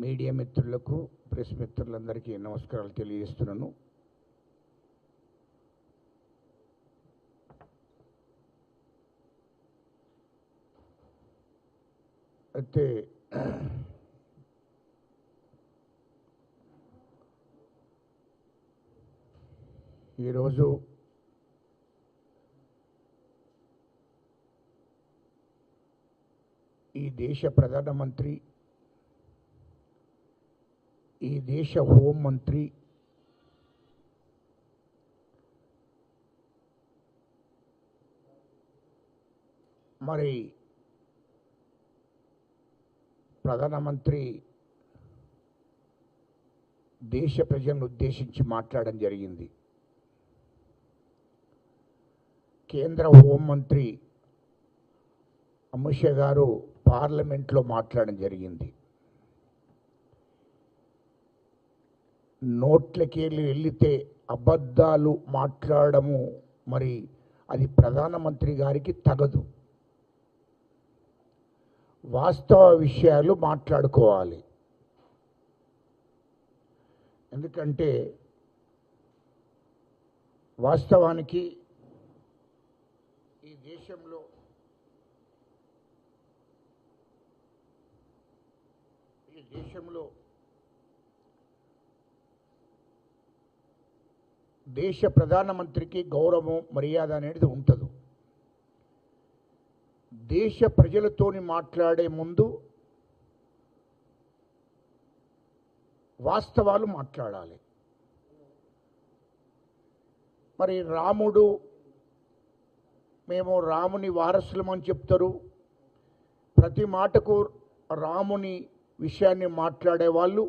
Media మిత్రులకు press మిత్రులందరికీ నమస్కారాలు తెలియజేస్తున్నాను. అయితే ఈరోజు ఈ దేశ ప్రధానమంత్రి, ఈ దేశ హోంమంత్రి మరి ప్రధానమంత్రి దేశ ప్రజలను ఉద్దేశించి మాట్లాడడం జరిగింది. కేంద్ర హోంమంత్రి అమిత్ షా గారు పార్లమెంట్లో మాట్లాడడం జరిగింది. నోట్లకి వెళ్తే అబద్ధాలు మాట్లాడము మరి అది ప్రధానమంత్రి గారికి తగదు. వాస్తవ విషయాలు మాట్లాడుకోవాలి. ఎందుకంటే వాస్తవానికి ఈ దేశంలో దేశ ప్రధానమంత్రికి గౌరవం మర్యాద అనేది ఉంటుంది. దేశ ప్రజలతోని మాట్లాడే ముందు వాస్తవాలు మాట్లాడాలి. మరి రాముడు, మేము రాముని వారసులమని చెప్తారు. ప్రతి మాటకు రాముని విషయాన్ని మాట్లాడే వాళ్ళు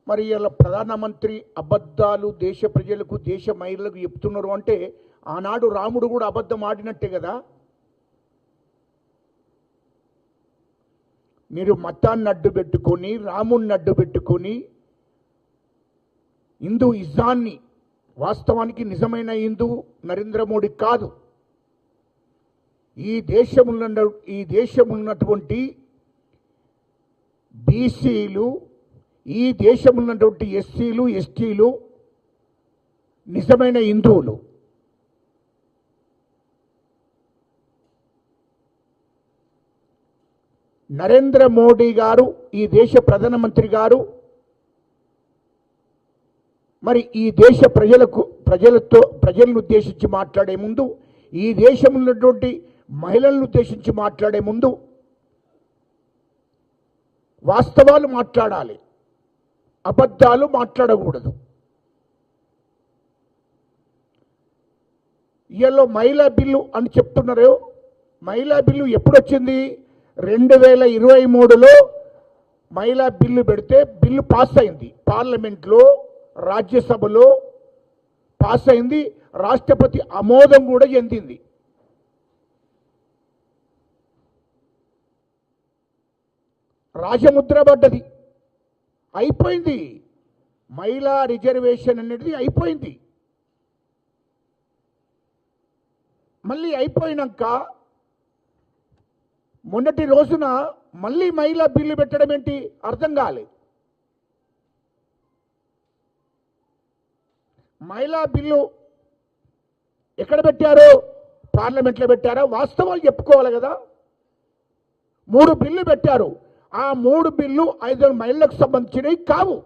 మరి ఇలా ప్రధానమంత్రి అబద్ధాలు దేశ ప్రజలకు, దేశ మహిళలకు చెప్తున్నారు అంటే ఆనాడు రాముడు కూడా అబద్ధం ఆడినట్టే కదా. మీరు మతాన్ని అడ్డు పెట్టుకొని, రాముడిని అడ్డు పెట్టుకొని హిందూ ఇజాన్ని, వాస్తవానికి నిజమైన హిందూ నరేంద్ర మోడీ కాదు. ఈ దేశంలో ఉన్నటువంటి బీసీలు, ఈ దేశంలో ఉన్నటువంటి ఎస్సీలు, ఎస్టీలు నిజమైన హిందువులు. నరేంద్ర మోడీ గారు, ఈ దేశ ప్రధానమంత్రి గారు మరి ఈ దేశ ప్రజలను ఉద్దేశించి మాట్లాడే ముందు, ఈ దేశంలో ఉన్నటువంటి మహిళలను ఉద్దేశించి మాట్లాడే ముందు వాస్తవాలు మాట్లాడాలి, అబద్ధాలు మాట్లాడకూడదు. ఇవాళ మహిళా బిల్లు అని చెప్తున్నారు. మహిళా బిల్లు ఎప్పుడు వచ్చింది? 2023లో మహిళా బిల్లు పెడితే బిల్లు పాస్ అయింది. పార్లమెంట్లో, రాజ్యసభలో పాస్ అయింది. రాష్ట్రపతి ఆమోదం కూడా చెందింది. రాజముద్ర పడ్డది. అయిపోయింది. మహిళా రిజర్వేషన్ అనేది అయిపోయింది. మళ్ళీ అయిపోయినాక మొన్నటి రోజున మళ్ళీ మహిళా బిల్లు పెట్టడం ఏంటి అర్థం కాలేదు. మహిళా బిల్లు ఎక్కడ పెట్టారో? పార్లమెంట్లో పెట్టారా? వాస్తవాలు చెప్పుకోవాలి కదా. 3 బిల్లు పెట్టారు. ఆ 3 బిల్లు 5 మహిళలకు సంబంధించినవి కావు.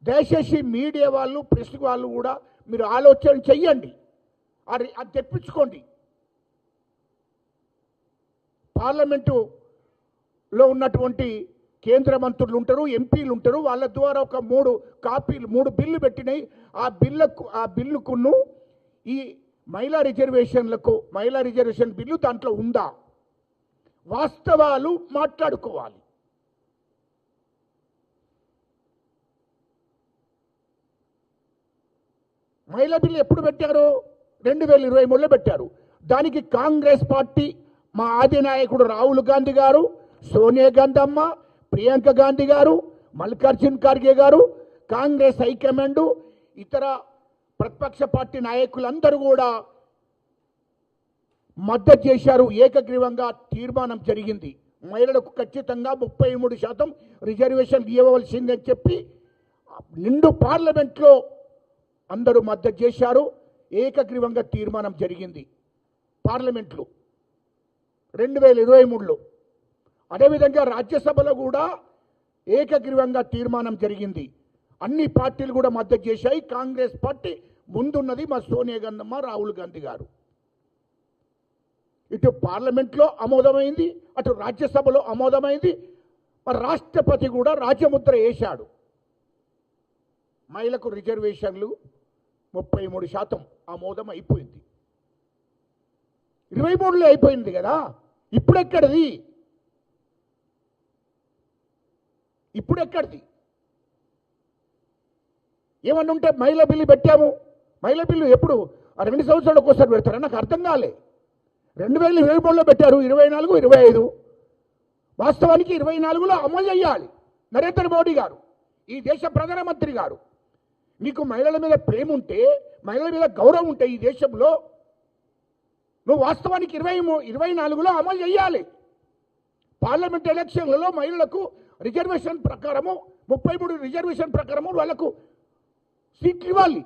దయచేసి మీడియా వాళ్ళు, ప్రెస్ వాళ్ళు కూడా మీరు ఆలోచన చెయ్యండి, అది తెప్పించుకోండి. పార్లమెంటులో ఉన్నటువంటి కేంద్ర మంత్రులు ఉంటారు, ఎంపీలు ఉంటారు. వాళ్ళ ద్వారా ఒక 3 బిల్లు పెట్టినాయి. ఆ బిల్లుకును ఈ మహిళా రిజర్వేషన్ బిల్లు దాంట్లో ఉందా? వాస్తవాలు మాట్లాడుకోవాలి. మహిళా బిల్లు ఎప్పుడు పెట్టారు? 2023లో పెట్టారు. దానికి కాంగ్రెస్ పార్టీ, మా ఆది నాయకుడు రాహుల్ గాంధీ గారు, సోనియా గాంధీ అమ్మ, ప్రియాంక గాంధీ గారు, మల్లికార్జున్ ఖార్గే గారు, కాంగ్రెస్ హైకమాండ్, ఇతర ప్రతిపక్ష పార్టీ నాయకులందరూ కూడా మద్దతు చేశారు. ఏకగ్రీవంగా తీర్మానం జరిగింది. మహిళలకు ఖచ్చితంగా 33% రిజర్వేషన్ ఇవ్వవలసిందని చెప్పి నిండు పార్లమెంట్లో అందరూ మద్దతు చేశారు. ఏకగ్రీవంగా తీర్మానం జరిగింది పార్లమెంట్లో 2023లో. అదేవిధంగా రాజ్యసభలో కూడా ఏకగ్రీవంగా తీర్మానం జరిగింది. అన్ని పార్టీలు కూడా మద్దతు చేశాయి. కాంగ్రెస్ పార్టీ ముందున్నది మా సోనియా గాంధీ, రాహుల్ గాంధీ గారు. ఇటు పార్లమెంట్లో ఆమోదమైంది, అటు రాజ్యసభలో ఆమోదమైంది. మరి రాష్ట్రపతి కూడా రాజ్యముద్ర వేశాడు. మహిళలకు రిజర్వేషన్లు 33% ఆమోదం అయిపోయింది. 23లో అయిపోయింది కదా, ఇప్పుడెక్కడిది? ఏమన్నా ఉంటే మహిళా బిల్లు పెట్టాము. మహిళా బిల్లు ఎప్పుడు 2 సంవత్సరాలకు ఒకసారి పెడతారా? నాకు అర్థం కాలే. 2023లో పెట్టారు, 24, 25. వాస్తవానికి 24లో అమలు చేయాలి. నరేంద్ర మోడీ గారు, ఈ దేశ ప్రధానమంత్రి గారు, నీకు మహిళల మీద ప్రేమ ఉంటే, మహిళల మీద గౌరవం ఉంటే ఈ దేశంలో నువ్వు వాస్తవానికి 24లో అమలు చేయాలి. పార్లమెంట్ ఎలక్షన్లలో మహిళలకు రిజర్వేషన్ ప్రకారము 33 రిజర్వేషన్ ప్రకారము వాళ్ళకు సీట్లు ఇవ్వాలి.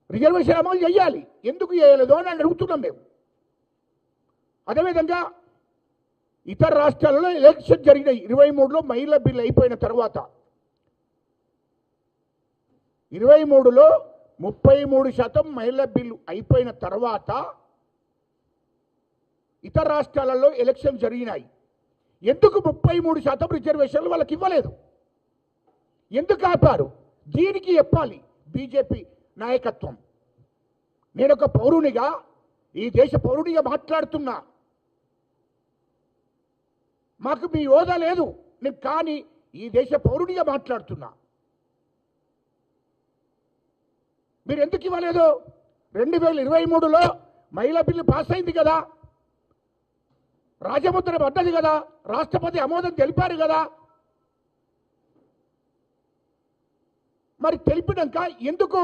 రిజర్వేషన్ అమలు చేయాలి. ఎందుకు చేయలేదు అని అడుగుతున్నాం మేము. అదేవిధంగా ఇతర రాష్ట్రాలలో ఎలక్షన్ జరిగినాయి. 23లో మహిళా బిల్లు అయిపోయిన తర్వాత 23లో 33% మహిళా బిల్లు అయిపోయిన తర్వాత ఇతర రాష్ట్రాలలో ఎలక్షన్ జరిగినాయి. ఎందుకు 33% రిజర్వేషన్లు వాళ్ళకి ఇవ్వలేదు? ఎందుకు ఆపారు? దీనికి చెప్పాలి బీజేపీ నాయకత్వం. నేను ఒక పౌరునిగా, ఈ దేశ పౌరునిగా మాట్లాడుతున్నా. మాకు మీ హోదా లేదు, నేను కానీ ఈ దేశ పౌరునిగా మాట్లాడుతున్నా. మీరు ఎందుకు ఇవ్వలేదు? 2023లో మహిళా బిల్లు పాస్ అయింది కదా, రాజముద్ర పడ్డది కదా, రాష్ట్రపతి ఆమోదం తెలిపారు కదా. మరి తెలిపినాక ఎందుకు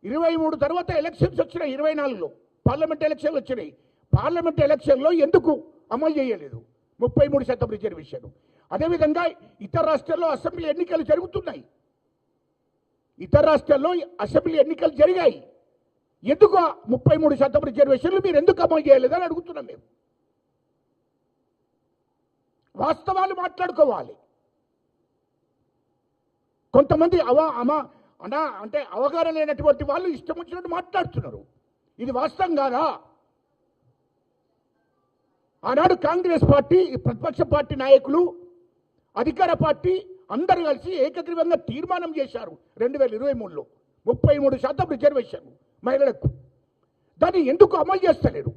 23 తర్వాత ఎలక్షన్స్ వచ్చినాయి? 24లో పార్లమెంట్ ఎలక్షన్లు వచ్చినాయి. పార్లమెంట్ ఎలక్షన్లో ఎందుకు అమలు చేయలేదు 33% రిజర్వేషన్? అదేవిధంగా ఇతర రాష్ట్రాల్లో అసెంబ్లీ ఎన్నికలు జరుగుతున్నాయి. ఇతర రాష్ట్రాల్లో అసెంబ్లీ ఎన్నికలు జరిగాయి. ఎందుకు 33% రిజర్వేషన్లు మీరు ఎందుకు అమలు చేయలేదని అడుగుతున్నాం మేము. వాస్తవాలు మాట్లాడుకోవాలి. కొంతమంది అంటే అవగాహన లేనటువంటి వాళ్ళు ఇష్టం వచ్చినట్టు మాట్లాడుతున్నారు. ఇది వాస్తవం కాదా? ఆనాడు కాంగ్రెస్ పార్టీ, ప్రతిపక్ష పార్టీ నాయకులు, అధికార పార్టీ అందరూ కలిసి ఏకగ్రీవంగా తీర్మానం చేశారు 2023లో 33% రిజర్వేషన్ మహిళలకు. దాన్ని ఎందుకు అమలు చేస్తలేరు?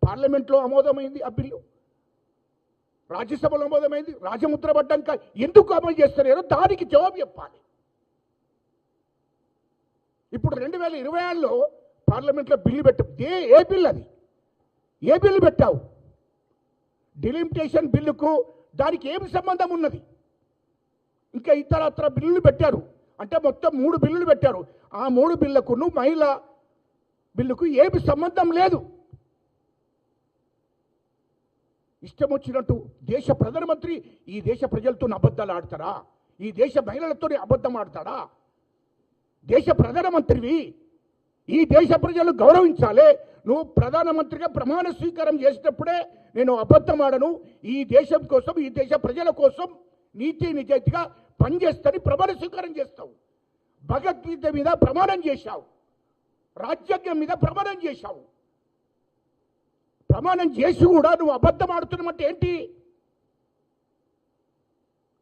పార్లమెంట్లో ఆమోదమైంది ఆ బిల్లు, రాజ్యసభలో ఆమోదమైంది, రాజముద్ర పడ్డాక ఎందుకు అమలు చేస్తలేరో దానికి జవాబు చెప్పాలి. ఇప్పుడు 2026లో పార్లమెంట్లో బిల్లు పెట్టావు. ఏ బిల్లు అది? ఏ బిల్లు పెట్టావు? డిలిమిటేషన్ బిల్లుకు దానికి ఏమి సంబంధం ఉన్నది? ఇంకా ఇతరత్ర బిల్లులు పెట్టారు. అంటే మొత్తం 3 బిల్లులు పెట్టారు. ఆ 3 బిల్లుకును మహిళా బిల్లుకు ఏమి సంబంధం లేదు. ఇష్టం వచ్చినట్టు దేశ ప్రధానమంత్రి ఈ దేశ ప్రజలతో అబద్ధాలు ఆడతారా? ఈ దేశ మహిళలతో అబద్ధం ఆడతాడా? దేశ ప్రధానమంత్రివి, ఈ దేశ ప్రజలు గౌరవించాలి. నువ్వు ప్రధానమంత్రిగా ప్రమాణ స్వీకారం చేసేటప్పుడే నేను అబద్ధం ఆడను, ఈ దేశం కోసం, ఈ దేశ ప్రజల కోసం నీతి నిజాయితీగా పనిచేస్తని ప్రమాణ స్వీకారం చేస్తావు. భగవద్గీత మీద ప్రమాణం చేశావు, రాజ్యాంగం మీద ప్రమాణం చేశావు. ప్రమాణం చేసి కూడా నువ్వు అబద్ధం ఆడుతున్నట్టు ఏంటి?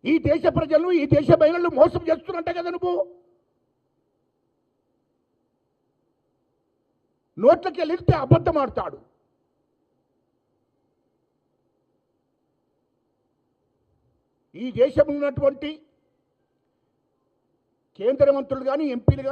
ఈ దేశ ప్రజలను, ఈ దేశ మహిళలను మోసం చేస్తున్నట్టే కదా నువ్వు. నోట్లకి వెళ్తే అబద్ధం ఆడతాడు. ఈ దేశంలో ఉన్నటువంటి కేంద్ర మంత్రులు కానీ, ఎంపీలు కానీ